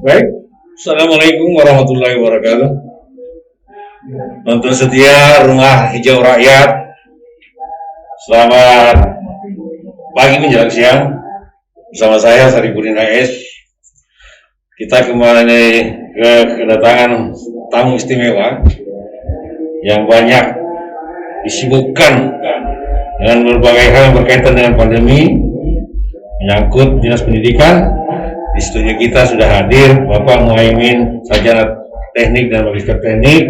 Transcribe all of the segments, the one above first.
Baik, Assalamualaikum warahmatullahi wabarakatuh. Nonton setia Rumah Hijau Rakyat, selamat pagi menjelang siang. Bersama saya Saripudin HS. Kita kembali kedatangan tamu istimewa yang banyak disibukkan dengan berbagai hal yang berkaitan dengan pandemi, menyangkut dinas pendidikan. Di studio kita sudah hadir Bapak Muhaimin, Sarjana Teknik dan Magister Teknik,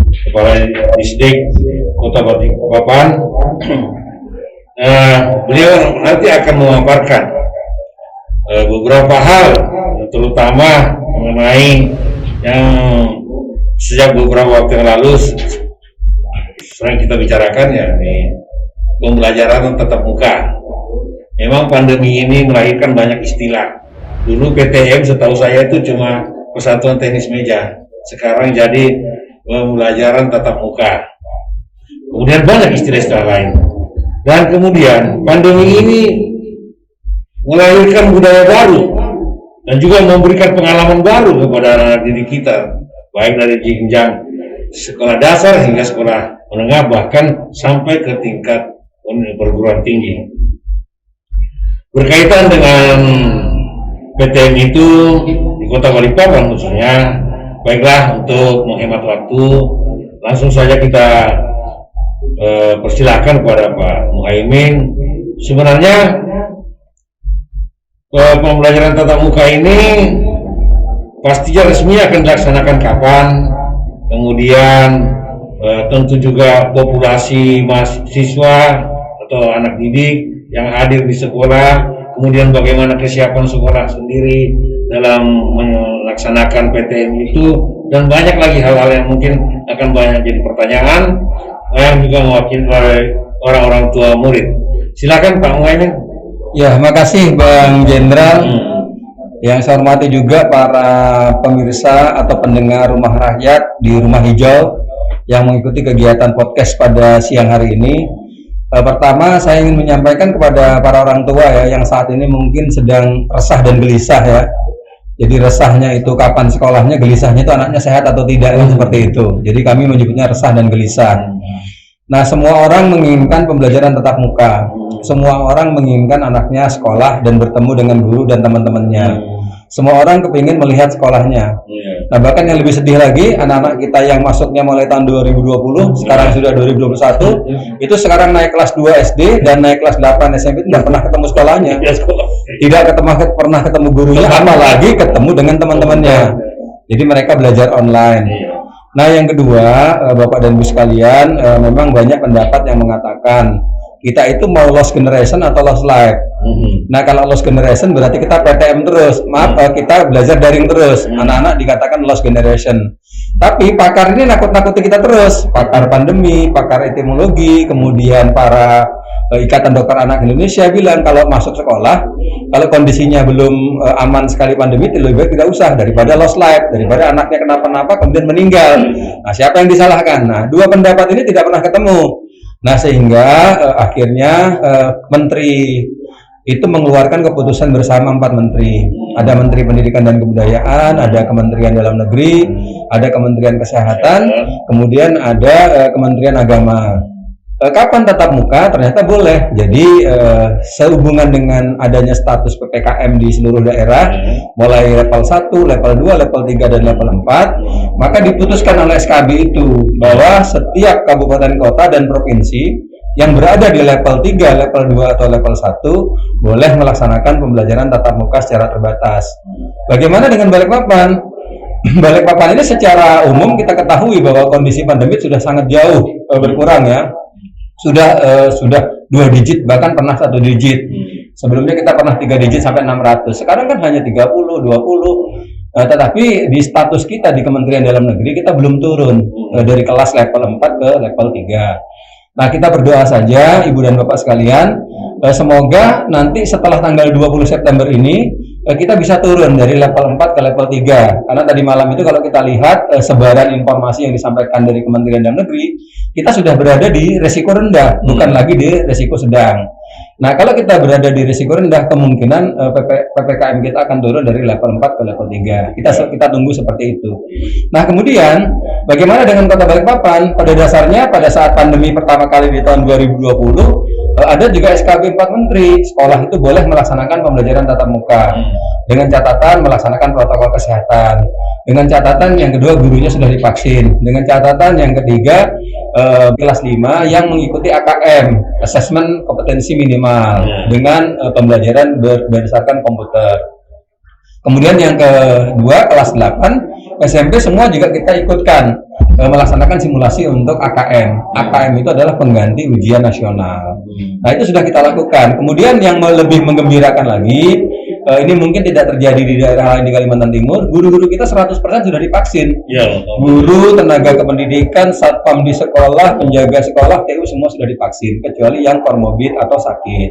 Kepala Disdik Kota Balikpapan. Beliau nanti akan memaparkan beberapa hal, terutama mengenai yang sejak beberapa waktu yang lalu sering kita bicarakan, yakni pembelajaran tatap muka. Memang pandemi ini melahirkan banyak istilah. Dulu PTM setahu saya itu cuma Persatuan Tenis Meja, sekarang jadi pembelajaran tatap muka. Kemudian banyak istilah-istilah lain. Dan kemudian pandemi ini melahirkan budaya baru dan juga memberikan pengalaman baru kepada anak didik kita, baik dari jenjang sekolah dasar hingga sekolah menengah, bahkan sampai ke tingkat perguruan tinggi. Berkaitan dengan PTM itu di Kota Balikpapan khususnya, baiklah, untuk menghemat waktu, langsung saja kita persilahkan kepada Pak Muhaimin. Sebenarnya pembelajaran tatap muka ini pastinya resmi akan dilaksanakan kapan, kemudian tentu juga populasi mahasiswa atau anak didik yang hadir di sekolah, kemudian bagaimana kesiapan sekolah sendiri dalam melaksanakan PTM itu, dan banyak lagi hal-hal yang mungkin akan banyak jadi pertanyaan yang juga mewakili orang-orang tua murid. Silakan Pak Muhaimin. Ya, makasih Bang Jenderal. Yang saya hormati juga para pemirsa atau pendengar Rumah Rakyat di Rumah Hijau yang mengikuti kegiatan podcast pada siang hari ini. Pertama, saya ingin menyampaikan kepada para orang tua ya yang saat ini mungkin sedang resah dan gelisah ya. Jadi resahnya itu kapan sekolahnya, gelisahnya itu anaknya sehat atau tidak, seperti itu. Jadi kami menyebutnya resah dan gelisah. Nah, semua orang menginginkan pembelajaran tatap muka. Semua orang menginginkan anaknya sekolah dan bertemu dengan guru dan teman-temannya. Semua orang kepingin melihat sekolahnya. Nah, bahkan yang lebih sedih lagi, anak-anak kita yang masuknya mulai tahun 2020, sekarang sudah 2021, itu sekarang naik kelas 2 SD dan naik kelas 8 SMP tidak pernah ketemu sekolahnya. Tidak pernah ketemu gurunya, apalagi ketemu dengan teman-temannya. Jadi mereka belajar online. Nah, yang kedua, Bapak dan Ibu sekalian, memang banyak pendapat yang mengatakan kita itu mau lost generation atau lost life. Nah, kalau lost generation berarti kita PTM terus. Maaf, kita belajar daring terus. Anak-anak dikatakan lost generation. Tapi pakar ini nakut-nakuti kita terus. Pakar pandemi, pakar etimologi, kemudian para Ikatan Dokter Anak Indonesia bilang kalau masuk sekolah, kalau kondisinya belum aman sekali pandemi, lebih baik tidak usah daripada lost life, daripada anaknya kenapa-napa kemudian meninggal. Nah, siapa yang disalahkan? Nah, dua pendapat ini tidak pernah ketemu. Nah, sehingga akhirnya Menteri itu mengeluarkan keputusan bersama 4 menteri. Ada Menteri Pendidikan dan Kebudayaan, ada Kementerian Dalam Negeri, ada Kementerian Kesehatan, kemudian ada Kementerian Agama. Kapan tatap muka? Ternyata boleh. Jadi sehubungan dengan adanya status PPKM di seluruh daerah, mulai level 1, level 2, level 3, dan level 4, maka diputuskan oleh SKB itu bahwa setiap kabupaten kota dan provinsi yang berada di level 3, level 2, atau level 1 boleh melaksanakan pembelajaran tatap muka secara terbatas. Bagaimana dengan Balikpapan? Balikpapan ini secara umum kita ketahui bahwa kondisi pandemi sudah sangat jauh berkurang ya. Sudah 2 digit, bahkan pernah 1 digit. Sebelumnya kita pernah 3 digit sampai 600. Sekarang kan hanya 30, 20. Tetapi di status kita di Kementerian Dalam Negeri kita belum turun dari kelas level 4 ke level 3. Nah, kita berdoa saja Ibu dan Bapak sekalian, semoga nanti setelah tanggal 20 September ini kita bisa turun dari level 4 ke level 3. Karena tadi malam itu kalau kita lihat sebaran informasi yang disampaikan dari Kementerian Dalam Negeri, kita sudah berada di resiko rendah, bukan lagi di resiko sedang. Nah, kalau kita berada di risiko rendah, kemungkinan PPKM kita akan turun dari level 4 ke level 3. Kita tunggu seperti itu. Nah, kemudian bagaimana dengan Kota Balikpapan? Pada dasarnya pada saat pandemi pertama kali di tahun 2020, ada juga SKB 4 Menteri. Sekolah itu boleh melaksanakan pembelajaran tatap muka dengan catatan melaksanakan protokol kesehatan. Dengan catatan yang kedua, gurunya sudah divaksin. Dengan catatan yang ketiga, kelas 5 yang mengikuti AKM, Assessment Kompetensi Minimal, dengan pembelajaran berdasarkan komputer. Kemudian yang kedua, kelas 8 SMP semua juga kita ikutkan melaksanakan simulasi untuk AKM. AKM itu adalah pengganti ujian nasional. Nah, itu sudah kita lakukan. Kemudian yang lebih menggembirakan lagi, ini mungkin tidak terjadi di daerah lain di Kalimantan Timur, guru-guru kita 100% sudah divaksin. Ya, guru, tenaga kependidikan, satpam di sekolah, penjaga sekolah, TU semua sudah divaksin, kecuali yang komorbid atau sakit.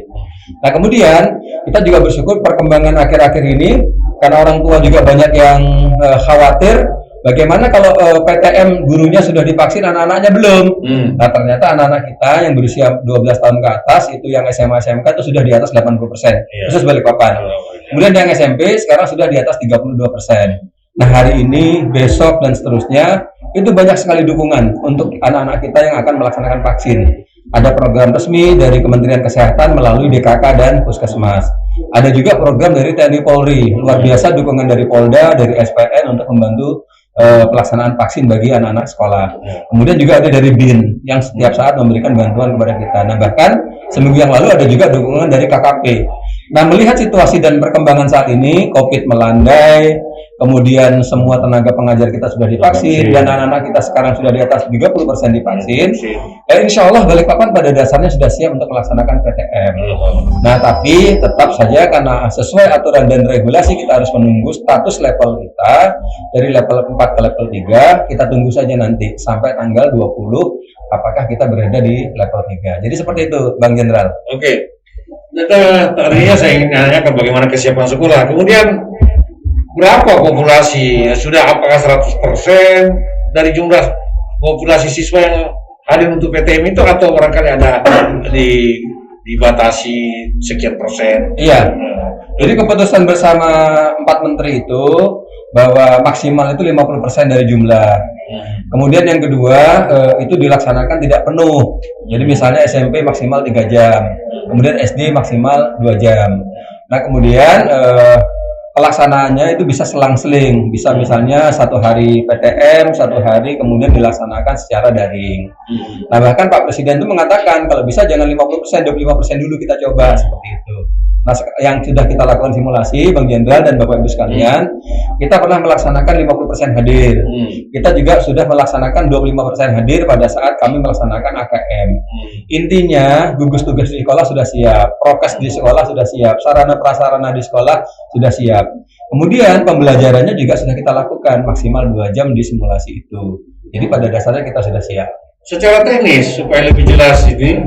Nah, kemudian kita juga bersyukur perkembangan akhir-akhir ini, karena orang tua juga banyak yang khawatir, bagaimana kalau PTM gurunya sudah divaksin, anak-anaknya belum. Nah, ternyata anak-anak kita yang berusia 12 tahun ke atas, itu yang SMA SMK itu sudah di atas 80%, khusus Balikpapan. Kemudian yang SMP sekarang sudah di atas 32%. Nah, hari ini, besok, dan seterusnya, itu banyak sekali dukungan untuk anak-anak kita yang akan melaksanakan vaksin. Ada program resmi dari Kementerian Kesehatan melalui DKK dan Puskesmas. Ada juga program dari TNI Polri, luar biasa dukungan dari Polda, dari SPN untuk membantu pelaksanaan vaksin bagi anak-anak sekolah. Kemudian juga ada dari BIN yang setiap saat memberikan bantuan kepada kita. Nah, bahkan seminggu yang lalu ada juga dukungan dari KKP. Nah, melihat situasi dan perkembangan saat ini, COVID melandai, kemudian semua tenaga pengajar kita sudah divaksin, dan anak-anak kita sekarang sudah di atas 30% divaksin, insya Allah Balikpapan pada dasarnya sudah siap untuk melaksanakan PTM. Nah, tapi tetap saja karena sesuai aturan dan regulasi kita harus menunggu status level kita dari level 4 ke level 3, kita tunggu saja nanti sampai tanggal 20 apakah kita berada di level 3. Jadi seperti itu, Bang Jenderal. Oke. Tadinya saya ingin menanyakan bagaimana kesiapan sekolah. Kemudian berapa populasi? Sudah apakah 100% dari jumlah populasi siswa yang hadir untuk PTM itu, atau barangkali ada dibatasi sekian persen? Iya. Jadi keputusan bersama 4 menteri itu bahwa maksimal itu 50% dari jumlah. Kemudian yang kedua, itu dilaksanakan tidak penuh. Jadi misalnya SMP maksimal 3 jam, kemudian SD maksimal 2 jam. Nah, kemudian pelaksanaannya itu bisa selang-seling, bisa misalnya 1 hari PTM, 1 hari kemudian dilaksanakan secara daring. Nah, bahkan Pak Presiden itu mengatakan kalau bisa jangan 50%, 25% dulu kita coba, seperti itu. Nah, yang sudah kita lakukan simulasi, Bang Jenderal dan Bapak Ibu sekalian, kita pernah melaksanakan 50% hadir. Kita juga sudah melaksanakan 25% hadir pada saat kami melaksanakan AKM. Intinya, gugus tugas di sekolah sudah siap, prokes di sekolah sudah siap, sarana prasarana di sekolah sudah siap. Kemudian pembelajarannya juga sudah kita lakukan maksimal 2 jam di simulasi itu. Jadi pada dasarnya kita sudah siap. Secara teknis supaya lebih jelas ini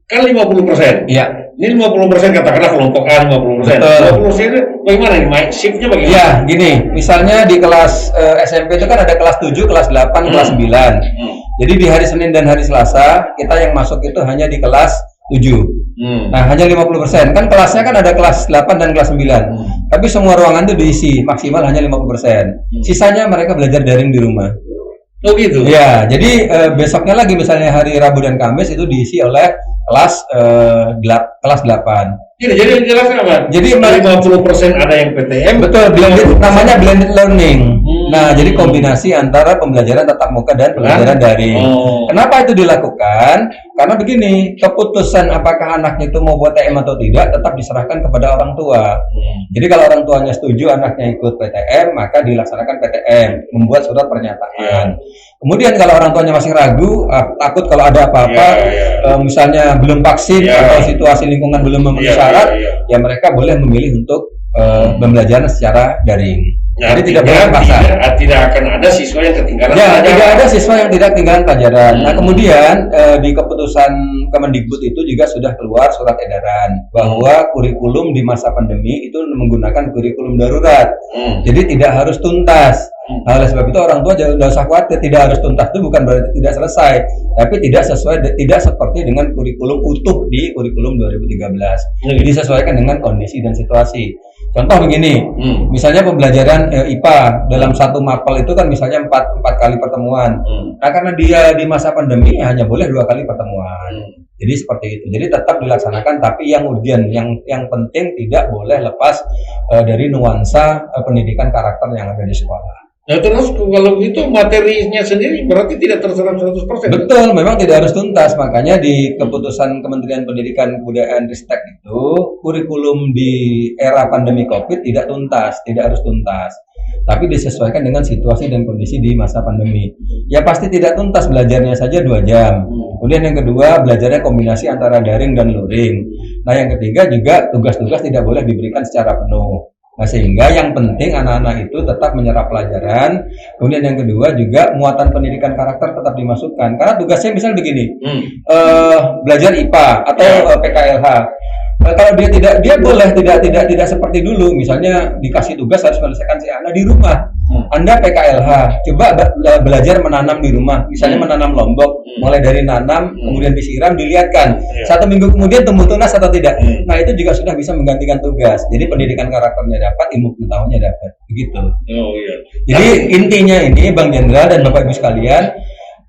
kan 50%. Iya. Ini 50% katakanlah kelompok A 50%. 50% itu bagaimana ini? Shiftnya bagaimana? Ya, gini, misalnya di kelas SMP itu kan ada kelas 7, kelas 8, kelas 9. Jadi di hari Senin dan hari Selasa kita yang masuk itu hanya di kelas 7. Nah, hanya 50%. Kan kelasnya kan ada kelas 8 dan kelas 9. Tapi semua ruangan itu diisi, maksimal hanya 50%. Sisanya mereka belajar daring di rumah. Oh gitu? Ya, jadi besoknya lagi misalnya hari Rabu dan Kamis itu diisi oleh kelas 8. Jadi jelaskan apa? Jadi 50% ada yang PTM. Betul, namanya blended learning. Nah, jadi kombinasi antara pembelajaran tatap muka dan pembelajaran daring. Kenapa itu dilakukan? Karena begini, keputusan apakah anaknya itu mau PTM atau tidak tetap diserahkan kepada orang tua. Jadi kalau orang tuanya setuju anaknya ikut PTM, maka dilaksanakan PTM, membuat surat pernyataan. Kemudian kalau orang tuanya masih ragu, takut kalau ada apa-apa, misalnya belum vaksin atau situasi lingkungan belum memenuhi syarat, ya mereka boleh memilih untuk pembelajaran secara daring. Ya, jadi tidak boleh paksa. Tidak akan ada siswa yang ketinggalan pelajaran. Tidak ada siswa yang tidak ketinggalan pelajaran. Nah, kemudian di keputusan Kemendikbud itu juga sudah keluar surat edaran bahwa kurikulum di masa pandemi itu menggunakan kurikulum darurat. Jadi tidak harus tuntas. Nah, oleh sebab itu orang tua jangan usah khawatir, tidak harus tuntas itu bukan berarti tidak selesai, tapi tidak seperti dengan kurikulum utuh di kurikulum 2013. Disesuaikan dengan kondisi dan situasi. Contoh begini, misalnya pembelajaran IPA dalam satu mapel itu kan misalnya 4 kali pertemuan. Nah, karena dia di masa pandemi hanya boleh 2 kali pertemuan. Jadi seperti itu. Jadi tetap dilaksanakan, tapi yang urgent, yang penting tidak boleh lepas dari nuansa pendidikan karakter yang ada di sekolah. Nah, terus kalau itu materinya sendiri berarti tidak terserap 100%. Betul, memang tidak harus tuntas. Makanya di keputusan Kementerian Pendidikan Kebudayaan Ristek itu kurikulum di era pandemi Covid tidak tuntas, tidak harus tuntas. Tapi disesuaikan dengan situasi dan kondisi di masa pandemi. Ya pasti tidak tuntas, belajarnya saja 2 jam. Kemudian yang kedua, belajarnya kombinasi antara daring dan luring. Nah, yang ketiga juga tugas-tugas tidak boleh diberikan secara penuh. Nah, sehingga yang penting anak-anak itu tetap menyerap pelajaran. Kemudian yang kedua juga muatan pendidikan karakter tetap dimasukkan. Karena tugasnya misalnya begini, belajar IPA atau PKLH. Kalau dia boleh tidak seperti dulu. Misalnya dikasih tugas harus menyelesaikan si anak di rumah. Anda PKLH, coba belajar menanam di rumah. Misalnya menanam lombok, mulai dari nanam, kemudian disiram, dilihatkan. 1 minggu kemudian tumbuh tunas atau tidak. Nah, itu juga sudah bisa menggantikan tugas. Jadi pendidikan karakternya dapat, ilmu pengetahuannya dapat. Begitu. Oh iya. Jadi intinya ini Bang Jenderal dan Bapak Ibu sekalian,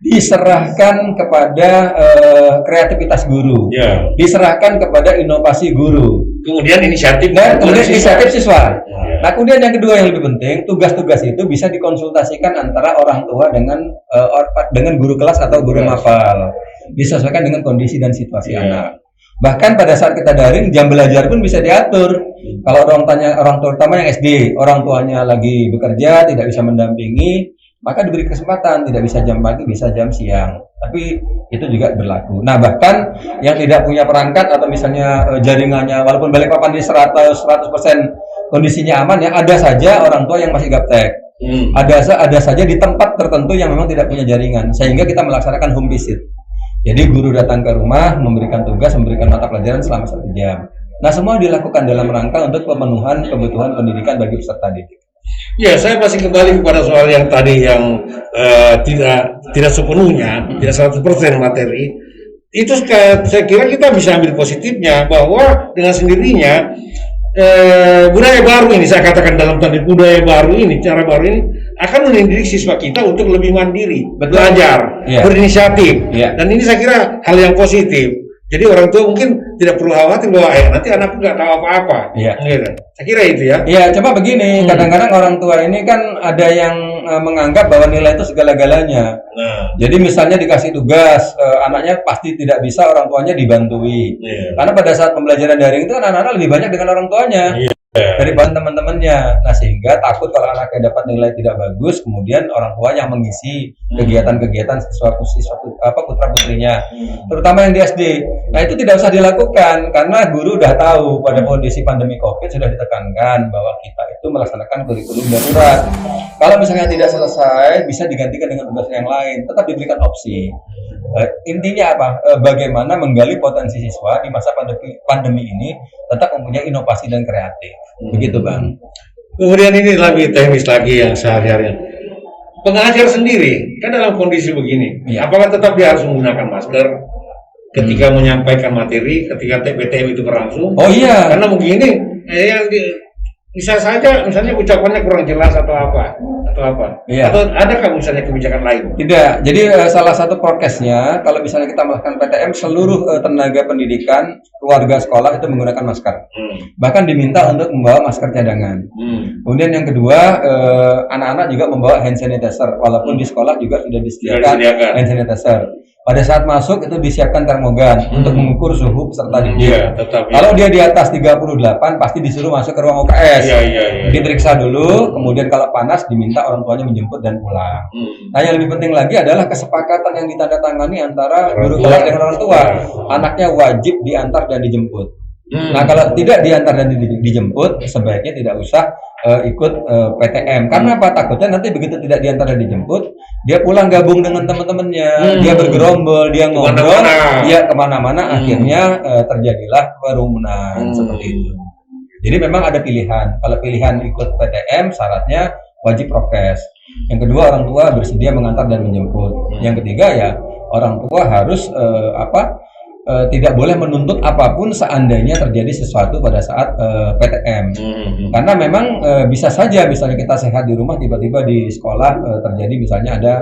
diserahkan kepada kreativitas guru, diserahkan kepada inovasi guru, kemudian inisiatif siswa. Nah, kemudian yang kedua yang lebih penting, tugas-tugas itu bisa dikonsultasikan antara orang tua dengan guru kelas atau guru mapal, disesuaikan dengan kondisi dan situasi anak. Bahkan pada saat kita daring, jam belajar pun bisa diatur. Kalau orang tua terutama yang SD, orang tuanya lagi bekerja, tidak bisa mendampingi, maka diberi kesempatan, tidak bisa jam pagi, bisa jam siang. Tapi itu juga berlaku. Nah, bahkan yang tidak punya perangkat atau misalnya jaringannya, walaupun Balikpapan di 100% kondisinya aman ya, ada saja orang tua yang masih gaptek. Ada saja di tempat tertentu yang memang tidak punya jaringan, sehingga kita melaksanakan home visit. Jadi guru datang ke rumah, memberikan tugas, memberikan mata pelajaran selama 1 jam. Nah, semua dilakukan dalam rangka untuk pemenuhan kebutuhan pendidikan bagi peserta didik. Ya, saya masih kembali kepada soal yang tadi yang tidak sepenuhnya, tidak 100% materi. Itu saya kira kita bisa ambil positifnya bahwa dengan sendirinya budaya baru ini, saya katakan dalam tanda budaya baru ini, cara baru ini akan mendidik siswa kita untuk lebih mandiri, belajar, berinisiatif, dan ini saya kira hal yang positif. Jadi orang tua mungkin tidak perlu khawatir bahwa nanti anakku nggak tahu apa-apa. Saya kira itu ya. Iya, coba begini, kadang-kadang orang tua ini kan ada yang menganggap bahwa nilai itu segala-galanya. Jadi misalnya dikasih tugas, anaknya pasti tidak bisa, orang tuanya dibantui. Karena pada saat pembelajaran daring itu kan anak-anak lebih banyak dengan orang tuanya daripada teman-temannya. Nah, sehingga takut kalau anaknya dapat nilai tidak bagus, kemudian orang tua yang mengisi kegiatan-kegiatan siswa putra putrinya, terutama yang di SD. Nah, itu tidak usah dilakukan karena guru udah tahu pada kondisi pandemi Covid sudah ditekankan bahwa kita itu melaksanakan kurikulum darurat. Kalau misalnya tidak selesai, bisa digantikan dengan tugas yang lain, tetap diberikan opsi. Intinya apa? Bagaimana menggali potensi siswa di masa pandemi ini tetap mempunyai inovasi dan kreatif. Begitu, Bang. Kemudian ini lebih teknis lagi yang sehari-hari. Pengajar sendiri kan dalam kondisi begini, apakah tetap dia harus menggunakan masker ketika menyampaikan materi, ketika TPTM itu berlangsung? Oh iya. Karena begini, bisa saja misalnya ucapannya kurang jelas atau apa. Atau adakah misalnya kebijakan lain? Tidak. Jadi salah satu prokesnya kalau misalnya kita melakukan PTM, seluruh tenaga pendidikan, keluarga sekolah itu menggunakan masker. Bahkan diminta untuk membawa masker cadangan. Kemudian yang kedua, anak-anak juga membawa hand sanitizer, walaupun di sekolah juga sudah disediakan hand sanitizer. Pada saat masuk itu disiapkan termogan untuk mengukur suhu peserta didik. Kalau dia di atas 38 pasti disuruh masuk ke ruang UKS. Diperiksa dulu, kemudian kalau panas diminta orang tuanya menjemput dan pulang. Nah, yang lebih penting lagi adalah kesepakatan yang ditandatangani antara guru kelas dengan orang tua. Anaknya wajib diantar dan dijemput. Nah, kalau tidak diantar dan dijemput, sebaiknya tidak usah ikut PTM. Karena apa? Takutnya nanti begitu tidak diantar dan dijemput, dia pulang gabung dengan teman-temannya, dia bergerombol, dia ngobrol, dia kemana-mana, akhirnya terjadilah kerumunan seperti itu. Jadi memang ada pilihan. Kalau pilihan ikut PTM, syaratnya wajib prokes. Yang kedua, orang tua bersedia mengantar dan menjemput. Yang ketiga ya orang tua harus tidak boleh menuntut apapun seandainya terjadi sesuatu pada saat PTM. Karena memang bisa saja misalnya kita sehat di rumah, tiba-tiba di sekolah terjadi misalnya ada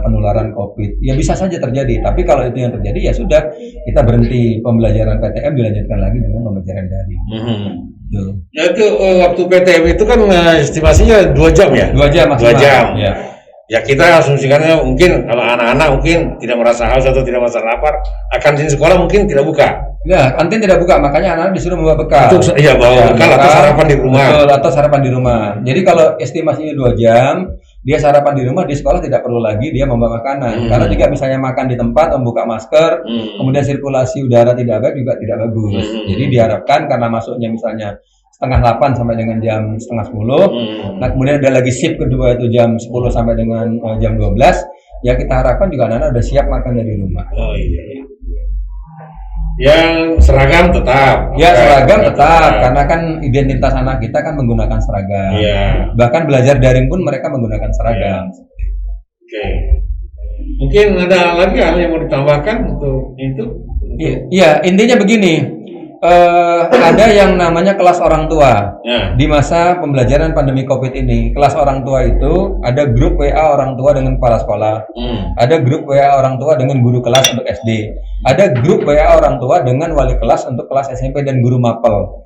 penularan COVID. Ya bisa saja terjadi. Tapi kalau itu yang terjadi ya sudah, kita berhenti pembelajaran PTM, dilanjutkan lagi dengan pembelajaran daring. Ya itu waktu PTM itu kan estimasinya 2 jam ya? 2 jam maksimal. 2 jam. Ya. Ya kita asumsikannya mungkin kalau anak-anak mungkin tidak merasa haus atau tidak merasa lapar, kantin sekolah mungkin tidak buka. Ya, kantin tidak buka, makanya anak-anak disuruh membawa bekal. Iya, bawa bekal atau sarapan di rumah. Betul, atau sarapan di rumah. Jadi kalau estimasinya 2 jam, dia sarapan di rumah, di sekolah tidak perlu lagi dia membawa makanan. Karena jika misalnya makan di tempat, membuka masker, kemudian sirkulasi udara tidak baik juga tidak bagus. Jadi diharapkan karena masuknya misalnya 7:30 sampai dengan jam 9:30. Nah, kemudian ada lagi shift kedua itu jam 10 sampai dengan jam 12. Ya kita harapkan juga anak-anak udah siap makan dari rumah. Oh iya. Yang seragam tetap. Ya seragam tetap, karena kan identitas anak kita kan menggunakan seragam. Iya. Bahkan belajar daring pun mereka menggunakan seragam. Oke. Mungkin ada lagi hal yang mau ditambahkan untuk itu? Iya, intinya begini. Ada yang namanya kelas orang tua. Di masa pembelajaran pandemi COVID ini, kelas orang tua itu ada grup WA orang tua dengan kepala sekolah, ada grup WA orang tua dengan guru kelas untuk SD, ada grup WA orang tua dengan wali kelas untuk kelas SMP dan guru mapel.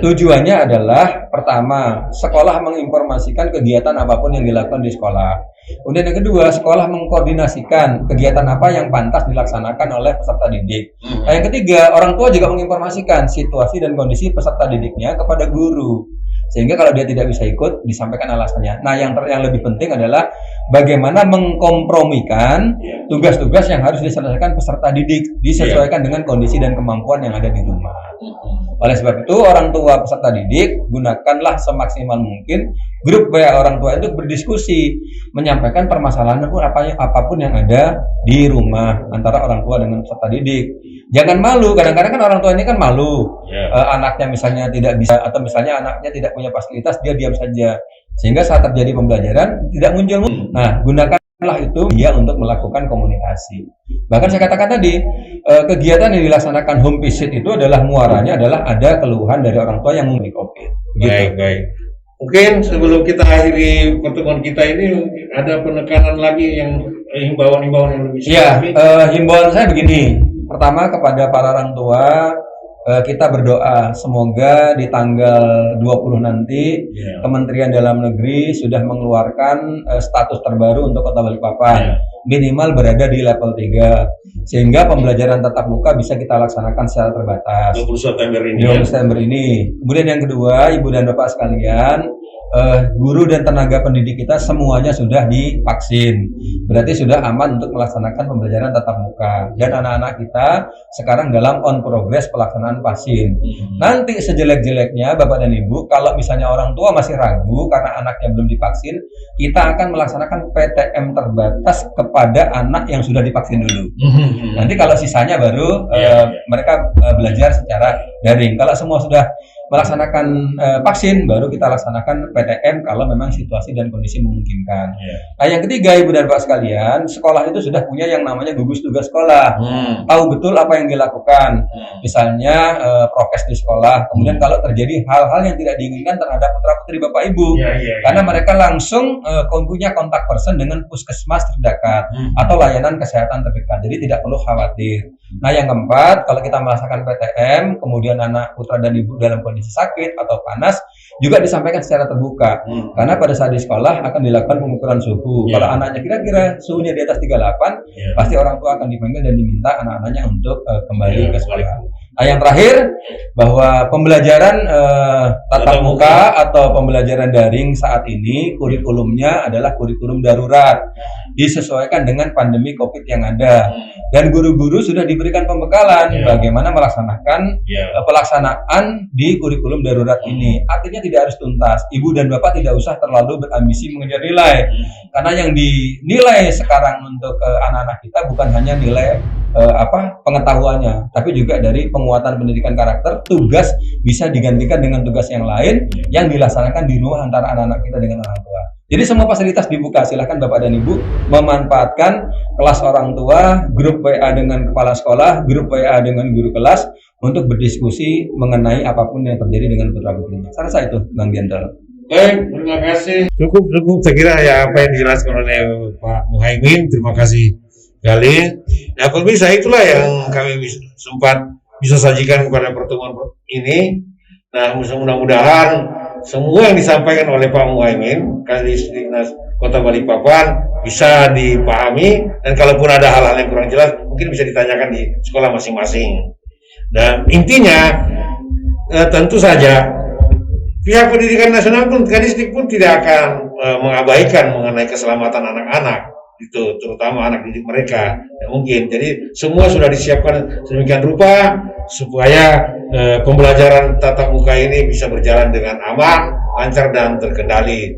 Tujuannya adalah pertama, sekolah menginformasikan kegiatan apapun yang dilakukan di sekolah. Kemudian yang kedua, sekolah mengkoordinasikan kegiatan apa yang pantas dilaksanakan oleh peserta didik. Yang ketiga, orang tua juga menginformasikan situasi dan kondisi peserta didiknya kepada guru. Sehingga kalau dia tidak bisa ikut, disampaikan alasannya. Nah, yang lebih penting adalah bagaimana mengkompromikan tugas-tugas yang harus diselesaikan peserta didik, disesuaikan dengan kondisi dan kemampuan yang ada di rumah. Oleh sebab itu, orang tua peserta didik, gunakanlah semaksimal mungkin grup WA orang tua itu berdiskusi, menyampaikan permasalahan apapun yang ada di rumah antara orang tua dengan peserta didik. Jangan malu, kadang-kadang kan orang tua ini kan malu, anaknya misalnya tidak bisa atau misalnya anaknya tidak punya fasilitas, dia diam saja, sehingga saat terjadi pembelajaran tidak muncul. Nah, gunakanlah itu dia untuk melakukan komunikasi. Bahkan saya katakan tadi, kegiatan yang dilaksanakan home visit itu adalah muaranya adalah ada keluhan dari orang tua yang mengalami COVID. Baik. Mungkin sebelum kita akhiri pertemuan kita ini ada penekanan lagi yang himbauan-himbauan yang lebih spesifik. Himbauan saya begini. Pertama kepada para orang tua, kita berdoa semoga di tanggal 20 nanti Kementerian Dalam Negeri sudah mengeluarkan status terbaru untuk Kota Balikpapan, minimal berada di level 3, sehingga pembelajaran tatap muka bisa kita laksanakan secara terbatas 20 September ini. Kemudian yang kedua, Ibu dan Bapak sekalian, guru dan tenaga pendidik kita semuanya sudah divaksin, berarti sudah aman untuk melaksanakan pembelajaran tatap muka. Dan anak-anak kita sekarang dalam on progress pelaksanaan vaksin. Nanti sejelek-jeleknya Bapak dan Ibu, kalau misalnya orang tua masih ragu karena anaknya belum divaksin, kita akan melaksanakan PTM terbatas kepada anak yang sudah divaksin dulu. Nanti kalau sisanya baru mereka belajar secara daring. Kalau semua sudah melaksanakan vaksin, baru kita laksanakan PTM kalau memang situasi dan kondisi memungkinkan. Nah, yang ketiga, Ibu dan Pak sekalian, sekolah itu sudah punya yang namanya gugus tugas sekolah. Tahu betul apa yang dilakukan. Misalnya prokes di sekolah. Kemudian kalau terjadi hal-hal yang tidak diinginkan terhadap putra-putri Bapak Ibu, karena mereka langsung punya kontak person dengan puskesmas terdekat atau layanan kesehatan terdekat. Jadi tidak perlu khawatir. Nah, yang keempat, kalau kita melaksanakan PTM, kemudian anak putra dan ibu dalam kondisi sakit atau panas, juga disampaikan secara terbuka. Karena pada saat di sekolah akan dilakukan pengukuran suhu. Kalau anaknya kira-kira suhunya di atas 38, pasti orang tua akan dipanggil dan diminta anak-anaknya untuk kembali ke sekolah. Nah, yang terakhir, bahwa pembelajaran tatap muka atau pembelajaran daring saat ini kurikulumnya adalah kurikulum darurat, disesuaikan dengan pandemi COVID yang ada. Dan guru-guru sudah diberikan pembekalan bagaimana melaksanakan pelaksanaan di kurikulum darurat ini. Artinya tidak harus tuntas. Ibu dan Bapak tidak usah terlalu berambisi mengejar nilai. Karena yang dinilai sekarang untuk anak-anak kita bukan hanya nilai pengetahuannya, tapi juga dari penguatan pendidikan karakter. Tugas bisa digantikan dengan tugas yang lain yang dilaksanakan di rumah antara anak-anak kita dengan orang tua. Jadi semua fasilitas dibuka, silahkan Bapak dan Ibu memanfaatkan kelas orang tua, grup WA dengan kepala sekolah, grup WA dengan guru kelas untuk berdiskusi mengenai apapun yang terjadi dengan putra putrinya. Saya rasa itu, Bang Jenderal. Baik, terima kasih. Cukup saya kira ya apa yang dijelaskan oleh Pak Muhaimin. Terima kasih sekali. Ya kalau bisa itulah yang kami sempat bisa sajikan kepada pertemuan ini. Nah, mudah-mudahan semua yang disampaikan oleh Pak Muhaimin, Kadisdiknas Kota Balikpapan bisa dipahami, dan kalaupun ada hal-hal yang kurang jelas mungkin bisa ditanyakan di sekolah masing-masing. Dan intinya tentu saja pihak pendidikan nasional pun, Kadisdik pun tidak akan mengabaikan mengenai keselamatan anak-anak, itu terutama anak didik mereka. Ya, mungkin jadi semua sudah disiapkan sedemikian rupa supaya pembelajaran tatap muka ini bisa berjalan dengan aman, lancar dan terkendali.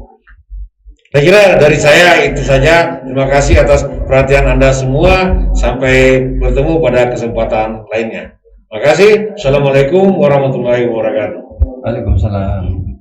Saya kira dari saya itu saja. Terima kasih atas perhatian Anda semua. Sampai bertemu pada kesempatan lainnya. Terima kasih. Assalamualaikum warahmatullahi wabarakatuh. Waalaikumsalam.